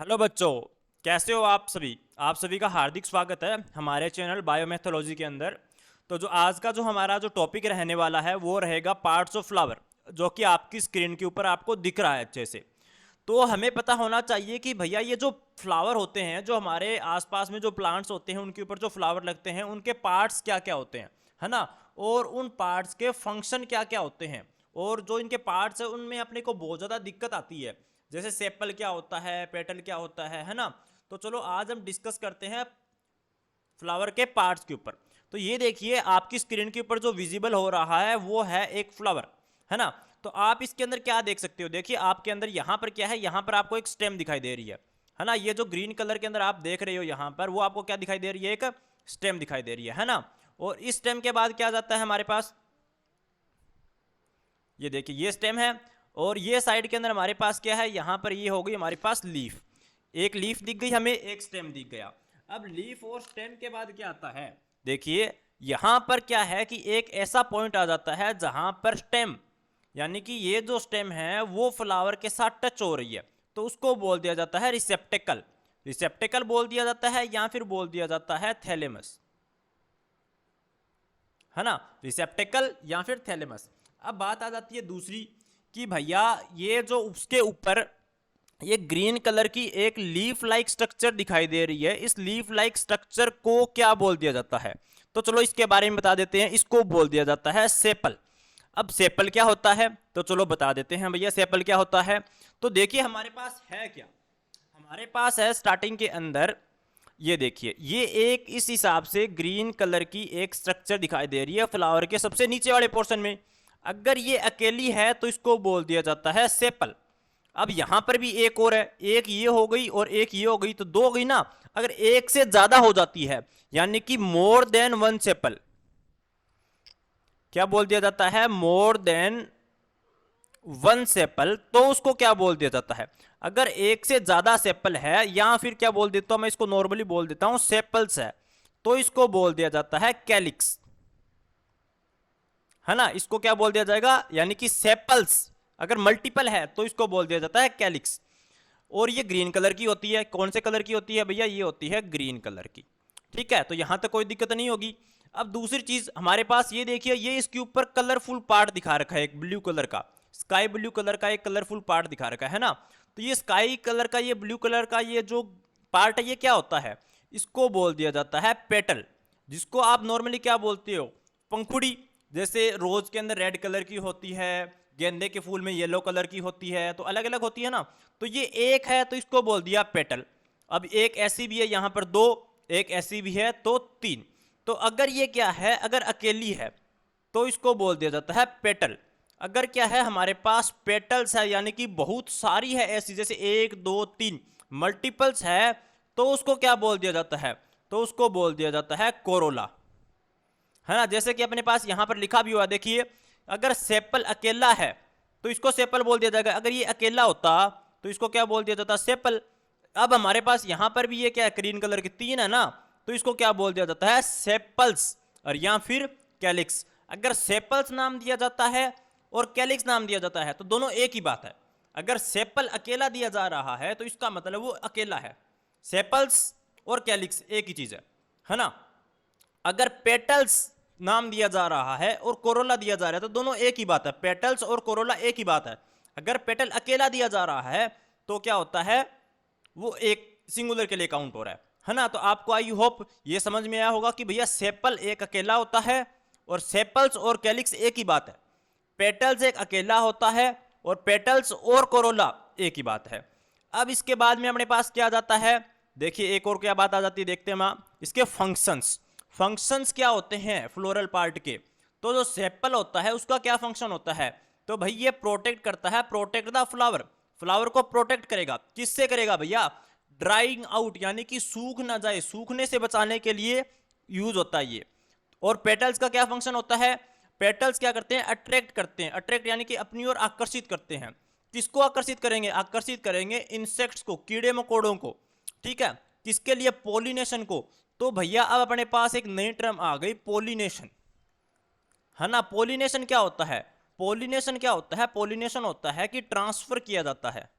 Hello बच्चों, कैसे हो आप सभी। आप सभी का हार्दिक स्वागत है हमारे चैनल बायोमेथोलॉजी के अंदर। तो जो आज का जो हमारा जो टॉपिक रहने वाला है वो रहेगा पार्ट्स ऑफ फ्लावर, जो कि आपकी स्क्रीन के ऊपर आपको दिख रहा है अच्छे से। तो हमें पता होना चाहिए कि भैया ये जो फ्लावर होते हैं, जो हमारे आसपास में जो प्लांट्स होते हैं उनके ऊपर जो फ्लावर लगते हैं, उनके पार्ट्स क्या क्या होते हैं, है ना। और उन पार्ट्स के फंक्शन क्या क्या होते हैं, और जो इनके पार्ट्स हैं उनमें अपने को बहुत ज़्यादा दिक्कत आती है। जैसे सेपल क्या होता है, पेटल क्या होता है ना। तो चलो आज हम डिस्कस करते हैं फ्लावर के पार्ट्स के ऊपर। तो ये देखिए आपकी स्क्रीन के ऊपर जो विजिबल हो रहा है वो है एक फ्लावर, है ना। तो आप इसके अंदर क्या देख सकते हो, देखिए आपके अंदर यहाँ पर क्या है, यहाँ पर आपको एक स्टेम दिखाई दे रही है ना। ये जो ग्रीन कलर के अंदर आप देख रहे हो यहाँ पर, वो आपको क्या दिखाई दे रही है, एक स्टेम दिखाई दे रही है ना। और इस स्टेम के बाद क्या जाता है हमारे पास, ये देखिए ये स्टेम है। और ये साइड के अंदर हमारे पास क्या है, यहाँ पर ये हो गई हमारे पास लीफ। एक लीफ दिख गई हमें, एक स्टेम दिख गया। अब लीफ और स्टेम के बाद क्या आता है, देखिए यहाँ पर क्या है कि एक ऐसा पॉइंट आ जाता है जहां पर स्टेम, यानी कि ये जो स्टेम है वो फ्लावर के साथ टच हो रही है, तो उसको बोल दिया जाता है रिसेप्टेकल। रिसेप्टेकल बोल दिया जाता है या फिर बोल दिया जाता है थैलेमस, है ना। रिसेप्टेकल या फिर थैलेमस। अब बात आ जाती है दूसरी कि भैया ये जो उसके ऊपर ये ग्रीन कलर की एक लीफ लाइक स्ट्रक्चर दिखाई दे रही है, इस लीफ लाइक स्ट्रक्चर को क्या बोल दिया जाता है। तो चलो इसके बारे में बता देते हैं, इसको बोल दिया जाता है सेपल। अब सेपल क्या होता है तो चलो बता देते हैं भैया सेपल क्या होता है। तो देखिए हमारे पास है क्या, हमारे पास है स्टार्टिंग के अंदर, ये देखिए ये एक इस हिसाब से ग्रीन कलर की एक स्ट्रक्चर दिखाई दे रही है फ्लावर के सबसे नीचे वाले पोर्शन में। अगर ये अकेली है तो इसको बोल दिया जाता है सेपल। अब यहां पर भी एक और है, एक ये हो गई और एक ये हो गई, तो दो हो गई ना। अगर एक से ज्यादा हो जाती है, यानी कि मोर देन वन सेपल, क्या बोल दिया जाता है, मोर देन वन सेपल, तो उसको क्या बोल दिया जाता है। अगर एक से ज्यादा सेपल है, या फिर क्या बोल देता हूं मैं, इसको नॉर्मली बोल देता हूं सेपल्स है, तो इसको बोल दिया जाता है कैलिक्स, है ना। इसको क्या बोल दिया जाएगा, यानी कि सेपल्स अगर मल्टीपल है तो इसको बोल दिया जाता है कैलिक्स। और ये ग्रीन कलर की होती है, कौन से कलर की होती है भैया, ये होती है ग्रीन कलर की। ठीक है, तो यहां तक कोई दिक्कत नहीं होगी। अब दूसरी चीज हमारे पास ये देखिए, ये इसके ऊपर कलरफुल पार्ट दिखा रखा है, एक ब्लू कलर का, स्काई ब्लू कलर का एक कलरफुल पार्ट दिखा रखा है ना। तो ये स्काई कलर का, ये ब्लू कलर का ये जो पार्ट है, ये क्या होता है, इसको बोल दिया जाता है पेटल, जिसको आप नॉर्मली क्या बोलते हो, पंखुड़ी। जैसे रोज के अंदर रेड कलर की होती है, गेंदे के फूल में येलो कलर की होती है, तो अलग अलग होती है ना। तो ये एक है तो इसको बोल दिया पेटल। अब एक ऐसी भी है यहां पर दो, एक ऐसी भी है तो तीन। तो अगर ये क्या है, अगर अकेली है तो इसको बोल दिया जाता है पेटल। अगर क्या है हमारे पास पेटल्स है, यानी कि बहुत सारी है ऐसी, जैसे एक दो तीन मल्टीपल्स है, तो उसको क्या बोल दिया जाता है, तो उसको बोल दिया जाता है कोरोला, है ना। जैसे कि अपने पास यहां पर लिखा भी हुआ देखिए, अगर सेपल अकेला है तो इसको सेपल बोल दिया जाएगा, अगर ये अकेला होता तो इसको क्या बोल दिया जाता, सेपल। अब हमारे पास यहां पर भी ये क्या है, ग्रीन कलर की तीन है ना, तो इसको क्या बोल दिया जाता है, सेपल्स, और या फिर कैलिक्स। अगर सेपल्स नाम दिया जाता है और कैलिक्स नाम दिया जाता है तो दोनों एक ही बात है। अगर सेपल अकेला दिया जा रहा है तो इसका मतलब वो अकेला है, सेपल्स और कैलिक्स एक ही चीज है ना। अगर पेटल्स नाम दिया जा रहा है और कोरोला दिया जा रहा है तो दोनों एक ही बात है, पेटल्स और कोरोला एक ही बात है। अगर पेटल अकेला दिया जा रहा है तो क्या होता है, वो एक सिंगुलर के लिए काउंट हो रहा है ना। तो आपको आई होप ये समझ में आया होगा कि भैया सेपल एक अकेला होता है और सेपल्स और कैलिक्स एक ही बात है। पेटल्स एक अकेला होता है और पेटल्स और कोरोला एक ही बात है। अब इसके बाद में अपने पास क्या आ जाता है, देखिए एक और क्या बात आ जाती है, देखते हैं हम इसके फंक्शंस। फंक्शंस क्या होते हैं फ्लोरल पार्ट के, तो जो सेपल होता है उसका क्या फंक्शन होता है, तो भाई ये प्रोटेक्ट करता है, प्रोटेक्ट द फ्लावर, फ्लावर को प्रोटेक्ट करेगा। किससे करेगा भैया, ड्राइंग आउट, यानी कि सूख ना जाए, सूखने से बचाने के लिए यूज होता है ये। और पेटल्स का क्या फंक्शन होता है, पेटल्स क्या करते हैं, अट्रैक्ट करते हैं, अट्रैक्ट यानी कि अपनी ओर आकर्षित करते हैं। किसको आकर्षित करेंगे, आकर्षित करेंगे इंसेक्ट्स को, कीड़े मकोड़ों को। ठीक है, किसके लिए, पोलिनेशन को। तो भैया अब अपने पास एक नई टर्म आ गई, पोलिनेशन, है ना। पोलिनेशन क्या होता है, पोलिनेशन क्या होता है, पोलिनेशन होता है कि ट्रांसफर किया जाता है,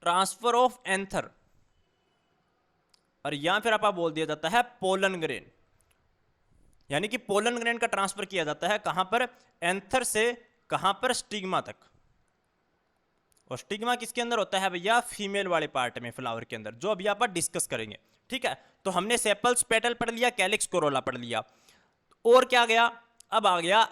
ट्रांसफर ऑफ एंथर, और या फिर आपा बोल दिया जाता है पोलन ग्रेन, यानी कि पोलन ग्रेन का ट्रांसफर किया जाता है कहां पर, एंथर से कहां पर, स्टिग्मा तक। और स्टिग्मा किसके अंदर होता है भैया, फीमेल वाले पार्ट में, फ्लावर के अंदर, जो अभी आप डिस्कस करेंगे। ठीक है, तो हमने सेपल्स, पेटल पढ़ लिया, कैलिक्स, कोरोला पढ़ लिया, और क्या गया, अब आ गया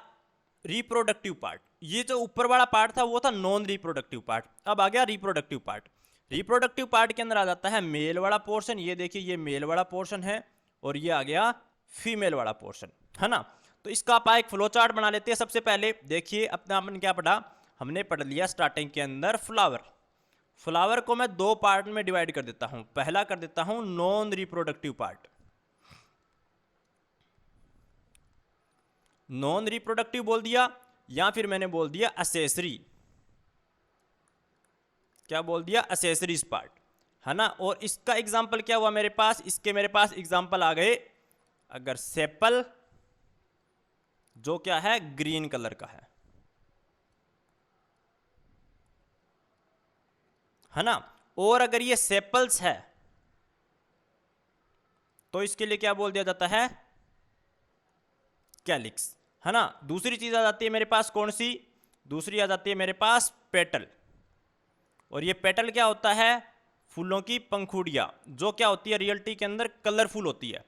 रिप्रोडक्टिव पार्ट। ये जो ऊपर वाला पार्ट था वो था नॉन रिप्रोडक्टिव पार्ट, अब आ गया रिप्रोडक्टिव पार्ट। रिप्रोडक्टिव पार्ट के अंदर आ जाता है मेल वाला पोर्शन, ये देखिए ये मेल वाला पोर्शन है, और ये आ गया फीमेल वाला पोर्शन, है ना। तो इसका आप एक फ्लो चार्ट बना लेते हैं। सबसे पहले देखिए अपना हमने क्या पढ़ा, हमने पढ़ लिया स्टार्टिंग के अंदर फ्लावर। फ्लावर को मैं दो पार्ट में डिवाइड कर देता हूं, पहला कर देता हूं non reproductive part, non reproductive बोल दिया, या फिर मैंने बोल दिया असेसरी, क्या बोल दिया, असेसरीज पार्ट, है ना। और इसका एग्जांपल क्या हुआ मेरे पास, इसके मेरे पास एग्जांपल आ गए, अगर सेपल जो क्या है ग्रीन कलर का है ना, और अगर ये सेपल्स है तो इसके लिए क्या बोल दिया जाता है, कैलिक्स, है ना। दूसरी चीज आ जाती है मेरे पास कौन सी, दूसरी आ जाती है मेरे पास पेटल, और ये पेटल क्या होता है, फूलों की पंखुड़ियां, जो क्या होती है रियलिटी के अंदर कलरफुल होती है।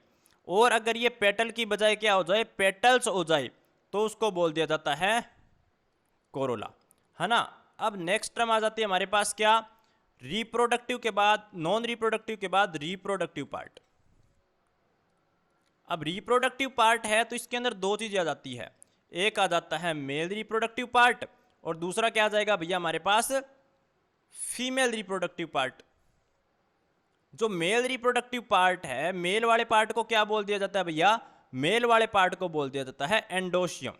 और अगर ये पेटल की बजाय क्या हो जाए, पेटल्स हो जाए, तो उसको बोल दिया जाता है कोरोला, है ना। अब नेक्स्ट टर्म आ जाती है हमारे पास क्या, रिप्रोडक्टिव के बाद, नॉन रिप्रोडक्टिव के बाद रिप्रोडक्टिव पार्ट। अब रिप्रोडक्टिव पार्ट है तो इसके अंदर दो चीजें आ जाती है, एक आ जाता है मेल रिप्रोडक्टिव पार्ट, और दूसरा क्या आ जाएगा भैया हमारे पास, फीमेल रिप्रोडक्टिव पार्ट। जो मेल रिप्रोडक्टिव पार्ट है, मेल वाले पार्ट को क्या बोल दिया जाता है भैया, मेल वाले पार्ट को बोल दिया जाता है एंडोशियम,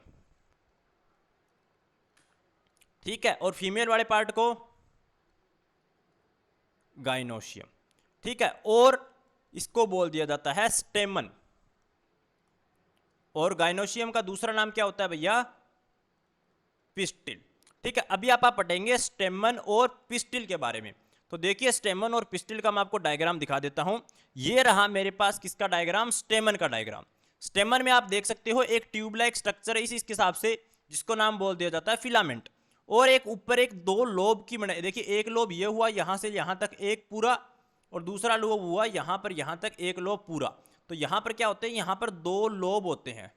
ठीक है, और फीमेल वाले पार्ट को गाइनोशियम, ठीक है, और इसको बोल दिया जाता है स्टेमन, और गाइनोशियम का दूसरा नाम क्या होता है भैया, पिस्टिल। ठीक है, अभी आप पढ़ेंगे स्टेमन और पिस्टिल के बारे में। तो देखिए स्टेमन और पिस्टिल का मैं आपको डायग्राम दिखा देता हूं। ये रहा मेरे पास किसका डायग्राम, स्टेमन का डायग्राम। स्टेमन में आप देख सकते हो एक ट्यूब लाइक स्ट्रक्चर है इसके हिसाब से, जिसको नाम बोल दिया जाता है फिलामेंट, और एक ऊपर एक दो लोब की बनाई, देखिए एक लोब ये हुआ यहां से यहां तक एक पूरा, और दूसरा लोब हुआ यहां पर यहां तक एक लोब पूरा। तो यहां पर क्या होते हैं, यहां पर दो लोब होते हैं,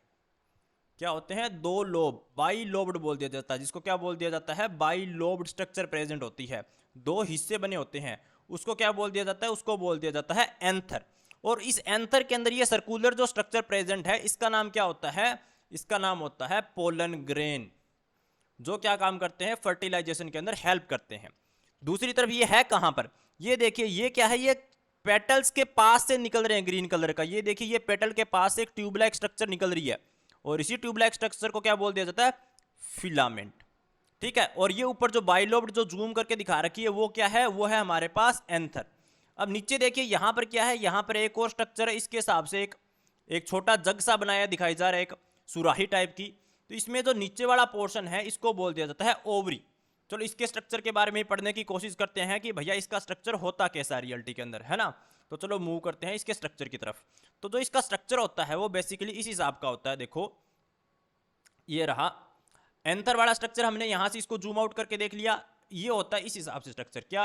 क्या होते हैं, दो लोब, बाई लोब्ड बोल दिया जाता है, जिसको क्या बोल दिया जाता है, बाई लोब्ड स्ट्रक्चर प्रेजेंट होती है, दो हिस्से बने होते हैं, उसको क्या बोल दिया जाता है, उसको बोल दिया जाता है एंथर। और इस एंथर के अंदर ये सर्कुलर जो स्ट्रक्चर प्रेजेंट है, इसका नाम क्या होता है, इसका नाम होता है पोलन ग्रेन, जो क्या काम करते हैं, फर्टिलाइजेशन के अंदर हेल्प करते हैं। दूसरी तरफ ये है कहां पर, ये देखिए ये क्या है, ये पेटल्स के पास से निकल रहे हैं ग्रीन कलर का, ये देखिए ये पेटल के पास से एक ट्यूब लाइक स्ट्रक्चर निकल रही है, और इसी ट्यूब लाइक स्ट्रक्चर को क्या बोल दिया जाता है, फिलामेंट, ठीक है। और ये ऊपर जो बाइलोब्ड जो जूम करके दिखा रखी है वो क्या है, वो है हमारे पास एंथर। अब नीचे देखिए यहां पर क्या है, यहां पर एक और स्ट्रक्चर है, इसके हिसाब से एक छोटा जग सा बनाया दिखाई जा रहा है, एक सुराही टाइप की। तो इसमें जो नीचे वाला पोर्शन है इसको बोल दिया जाता है ओवरी। चलो इसके स्ट्रक्चर के बारे में पढ़ने की कोशिश करते हैं कि भैया इसका स्ट्रक्चर होता कैसा है रियलिटी के अंदर, है ना। तो चलो मूव करते हैं इसके स्ट्रक्चर की तरफ। तो जो इसका स्ट्रक्चर होता है वो बेसिकली इस हिसाब का होता है, देखो ये रहा एंथर वाला स्ट्रक्चर, हमने यहां से इसको जूम आउट करके देख लिया, ये होता है इस हिसाब से स्ट्रक्चर, क्या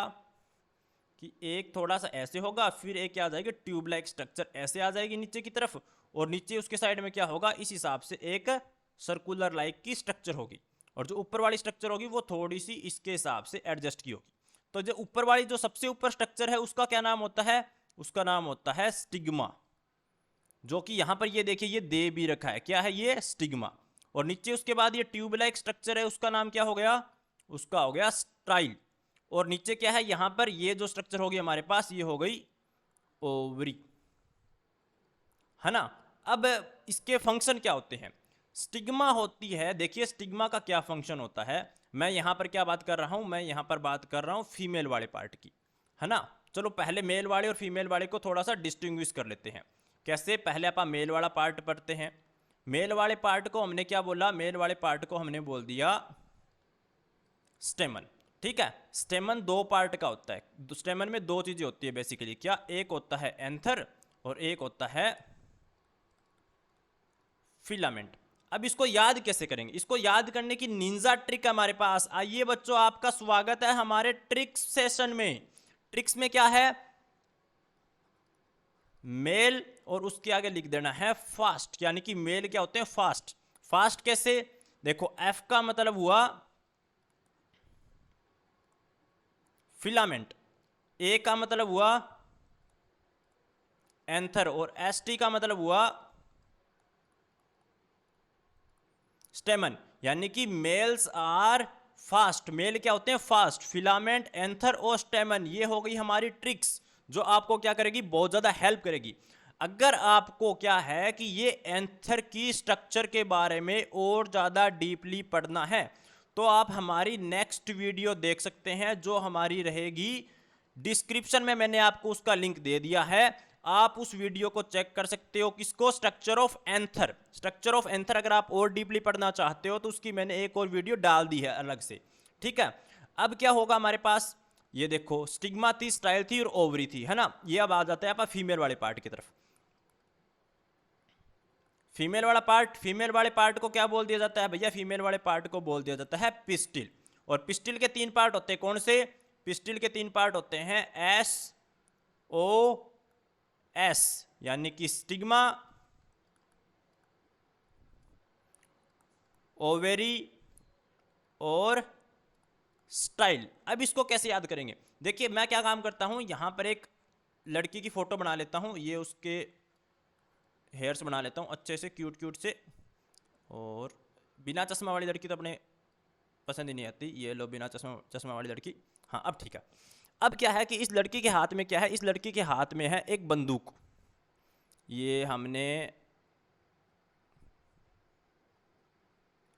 कि एक थोड़ा सा ऐसे होगा, फिर एक क्या आ जाएगी, ट्यूब लाइक स्ट्रक्चर ऐसे आ जाएगी नीचे की तरफ, और नीचे उसके साइड में क्या होगा, इस हिसाब से एक सर्कुलर लाइक की स्ट्रक्चर होगी, और जो ऊपर वाली स्ट्रक्चर होगी वो थोड़ी सी इसके हिसाब से एडजस्ट की होगी। तो जो ऊपर वाली जो सबसे ऊपर स्ट्रक्चर है उसका क्या नाम होता है, उसका नाम होता है स्टिग्मा, जो कि यहां पर ये देखिए ये दे भी रखा है, क्या है ये, स्टिग्मा। और नीचे उसके बाद ये ट्यूब लाइक स्ट्रक्चर है, उसका नाम क्या हो गया, उसका हो गया स्टाइल। और नीचे क्या है, यहां पर ये जो स्ट्रक्चर होगी हमारे पास, ये हो गई ओवरी, है ना। अब इसके फंक्शन क्या होते हैं, स्टिग्मा होती है, देखिए स्टिग्मा का क्या फंक्शन होता है। मैं यहां पर क्या बात कर रहा हूं, मैं यहां पर बात कर रहा हूं फीमेल वाले पार्ट की, है ना। चलो पहले मेल वाले और फीमेल वाले को थोड़ा सा डिस्टिंग्विश कर लेते हैं। कैसे, पहले आप मेल वाला पार्ट पढ़ते हैं। मेल वाले पार्ट को हमने क्या बोला, मेल वाले पार्ट को हमने बोल दिया स्टेमन, ठीक है। स्टेमन दो पार्ट का होता है, स्टेमन में दो चीजें होती है बेसिकली, क्या, एक होता है एंथर और एक होता है फिलामेंट। अब इसको याद कैसे करेंगे, इसको याद करने की निंजा ट्रिक हमारे पास। आइए बच्चों, आपका स्वागत है हमारे ट्रिक्स सेशन में। ट्रिक्स में क्या है, मेल और उसके आगे लिख देना है फास्ट, यानी कि मेल क्या होते हैं, फास्ट। फास्ट कैसे, देखो एफ का मतलब हुआ फिलामेंट, ए का मतलब हुआ एंथर और एस टी का मतलब हुआ स्टेमन, यानी कि मेल्स आर फास्ट। मेल क्या होते हैं, फास्ट। फिलामेंट, एंथर और स्टेमन, ये हो गई हमारी ट्रिक्स जो आपको क्या करेगी, बहुत ज्यादा हेल्प करेगी। अगर आपको क्या है कि ये एंथर की स्ट्रक्चर के बारे में और ज्यादा डीपली पढ़ना है तो आप हमारी नेक्स्ट वीडियो देख सकते हैं जो हमारी रहेगी डिस्क्रिप्शन में, मैंने आपको उसका लिंक दे दिया है। आप उस वीडियो को चेक कर सकते हो, किसको, structure of anther. Structure of anther अगर आप और डीपली पढ़ना चाहते हो तो उसकी मैंने एक और वीडियो डाल दी है अलग से, ठीक है। अब क्या होगा हमारे पास, ये देखो स्टिग्मा थी, स्टाइल थी और ओवरी थी, है ना। ये अब आ जाता है आपका फीमेल वाले पार्ट की तरफ। फीमेल वाला पार्ट, फीमेल वाले पार्ट को क्या बोल दिया जाता है भैया, फीमेल वाले पार्ट को बोल दिया जाता है पिस्टिल। और पिस्टिल के तीन पार्ट होते हैं, कौन से, पिस्टिल के तीन पार्ट होते हैं एस ओ एस, यानी कि स्टिग्मा, ओवेरी और स्टाइल। अब इसको कैसे याद करेंगे, देखिए मैं क्या काम करता हूं, यहां पर एक लड़की की फोटो बना लेता हूं, ये उसके हेयर्स बना लेता हूं अच्छे से, क्यूट क्यूट से। और बिना चश्मा वाली लड़की तो अपने पसंद ही नहीं आती, ये लो बिना चश्मा वाली लड़की। हाँ अब ठीक है। अब क्या है कि इस लड़की के हाथ में क्या है, इस लड़की के हाथ में है एक बंदूक। ये हमने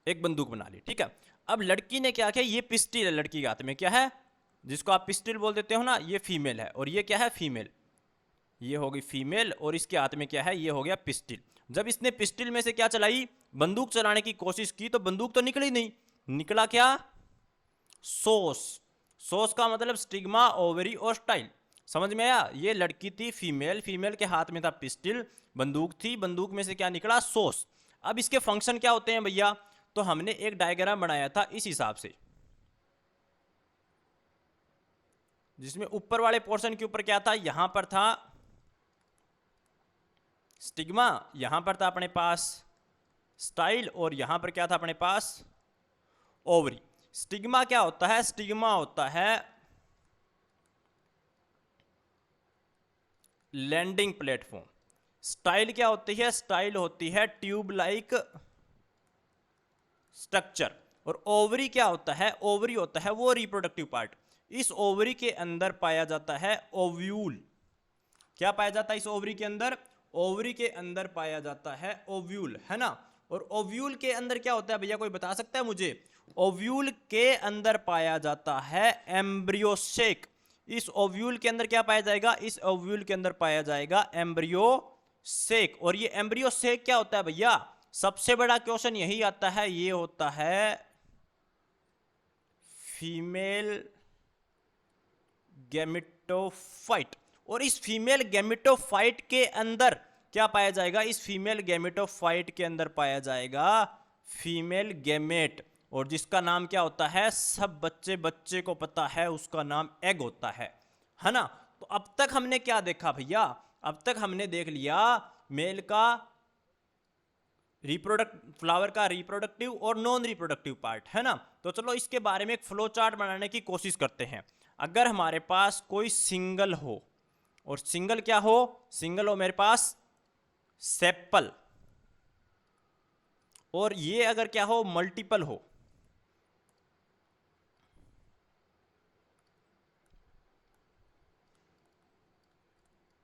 एक बंदूक बना ली, ठीक है। अब लड़की ने क्या किया, ये पिस्टल है लड़की के हाथ में, क्या है, जिसको आप पिस्टल बोल देते हो ना, ये फीमेल है और ये क्या है, फीमेल। ये हो गई फीमेल और इसके हाथ में क्या है, ये हो गया पिस्टल। जब इसने पिस्टल में से क्या चलाई, बंदूक चलाने की कोशिश की तो बंदूक तो निकली नहीं, निकला क्या, सोस। सोस का मतलब स्टिग्मा, ओवरी और स्टाइल। समझ में आया, ये लड़की थी फीमेल, फीमेल के हाथ में था पिस्टल, बंदूक थी, बंदूक में से क्या निकला, सोस। अब इसके फंक्शन क्या होते हैं भैया, तो हमने एक डायग्राम बनाया था इस हिसाब से, जिसमें ऊपर वाले पोर्शन के ऊपर क्या था, यहां पर था स्टिग्मा, यहां पर था अपने पास स्टाइल और यहां पर क्या था अपने पास, ओवरी। स्टिग्मा क्या होता है, स्टिग्मा होता है लैंडिंग प्लेटफॉर्म। स्टाइल क्या होती है, स्टाइल होती है ट्यूब लाइक स्ट्रक्चर। और ओवरी क्या होता है, ओवरी होता है वो रिप्रोडक्टिव पार्ट। इस ओवरी के अंदर पाया जाता है ओव्यूल। क्या पाया जाता है इस ओवरी के अंदर, ओवरी के अंदर पाया जाता है ओव्यूल, है ना। और ओव्यूल के अंदर क्या होता है भैया, कोई बता सकता है मुझे, ओव्यूल के अंदर पाया जाता है एम्ब्रियो सेक। इस ओव्यूल के अंदर क्या पाया जाएगा, इस ओव्यूल के अंदर पाया जाएगा एम्ब्रियो सेक। और ये एम्ब्रियो सेक क्या होता है भैया, सबसे बड़ा क्वेश्चन यही आता है, ये होता है फीमेल गैमेटोफाइट। और इस फीमेल गैमेटोफाइट के अंदर क्या पाया जाएगा, इस फीमेल गैमेटोफाइट के अंदर पाया जाएगा फीमेल गैमेट, और जिसका नाम क्या होता है, सब बच्चे को पता है, उसका नाम एग होता है ना। तो अब तक हमने क्या देखा भैया, अब तक हमने देख लिया मेल का फ्लावर का रिप्रोडक्टिव और नॉन रिप्रोडक्टिव पार्ट, है ना। तो चलो इसके बारे में एक फ्लो चार्ट बनाने की कोशिश करते हैं। अगर हमारे पास कोई सिंगल हो, और सिंगल क्या हो, सिंगल हो मेरे पास सेपल, और ये अगर क्या हो, मल्टीपल हो,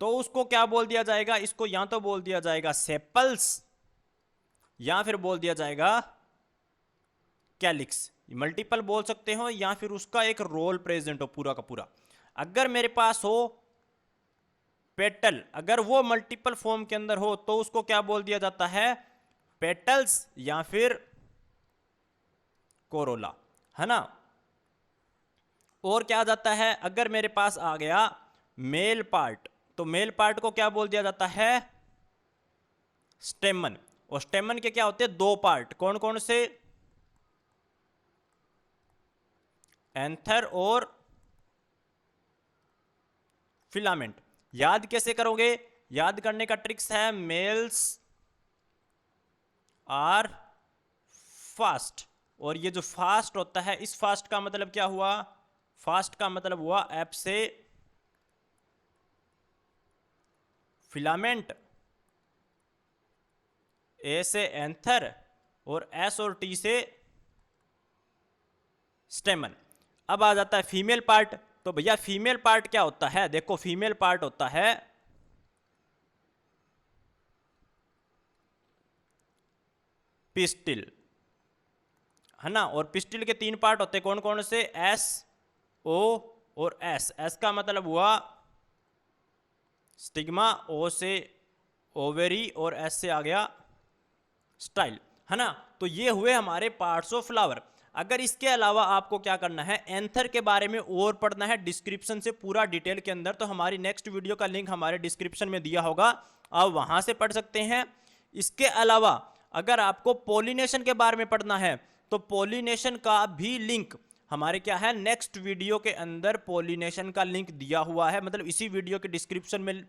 तो उसको क्या बोल दिया जाएगा, इसको या तो बोल दिया जाएगा सेपल्स या फिर बोल दिया जाएगा कैलिक्स। मल्टीपल बोल सकते हो या फिर उसका एक रोल प्रेजेंट हो पूरा का पूरा। अगर मेरे पास हो पेटल, अगर वो मल्टीपल फॉर्म के अंदर हो तो उसको क्या बोल दिया जाता है, पेटल्स या फिर कोरोला, है ना। और क्या आ जाता है, अगर मेरे पास आ गया मेल पार्ट, तो मेल पार्ट को क्या बोल दिया जाता है, स्टेमन। और स्टेमन के क्या होते हैं, दो पार्ट, कौन कौन से, एंथर और फिलामेंट। याद कैसे करोगे, याद करने का ट्रिक्स है, मेल्स आर फास्ट, और ये जो फास्ट होता है, इस फास्ट का मतलब क्या हुआ, फास्ट का मतलब हुआ एफ से फिलामेंट, ए से एंथर, और एस और टी से स्टेमन। अब आ जाता है फीमेल पार्ट। तो भैया फीमेल पार्ट क्या होता है, देखो फीमेल पार्ट होता है पिस्टिल, है ना। और पिस्टिल के तीन पार्ट होते हैं, कौन कौन से, एस, ओ और एस। एस का मतलब हुआ स्टिग्मा, ओ से ओवेरी, और एस से आ गया स्टाइल, है ना। तो ये हुए हमारे पार्ट्स ऑफ फ्लावर। अगर इसके अलावा आपको क्या करना है, एंथर के बारे में और पढ़ना है डिस्क्रिप्शन से पूरा डिटेल के अंदर, तो हमारी नेक्स्ट वीडियो का लिंक हमारे डिस्क्रिप्शन में दिया होगा, आप वहां से पढ़ सकते हैं। इसके अलावा अगर आपको पॉलिनेशन के बारे में पढ़ना है, तो पॉलिनेशन का भी लिंक हमारे क्या है, नेक्स्ट वीडियो के अंदर पॉलिनेशन का लिंक दिया हुआ है, मतलब इसी वीडियो के डिस्क्रिप्शन में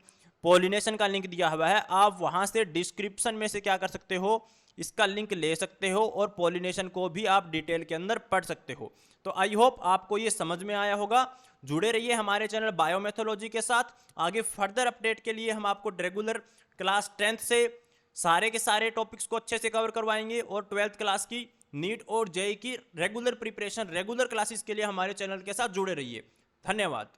पॉलिनेशन का लिंक दिया हुआ है। आप वहां से डिस्क्रिप्शन में से क्या कर सकते हो, इसका लिंक ले सकते हो, और पॉलिनेशन को भी आप डिटेल के अंदर पढ़ सकते हो। तो आई होप आपको ये समझ में आया होगा। जुड़े रहिए हमारे चैनल बायोमेथोलॉजी के साथ। आगे फर्दर अपडेट के लिए हम आपको रेगुलर क्लास 10th से सारे के सारे टॉपिक्स को अच्छे से कवर करवाएंगे, और 12th क्लास की नीट और जेईई की रेगुलर प्रिपरेशन, रेगुलर क्लासेस के लिए हमारे चैनल के साथ जुड़े रहिए। धन्यवाद।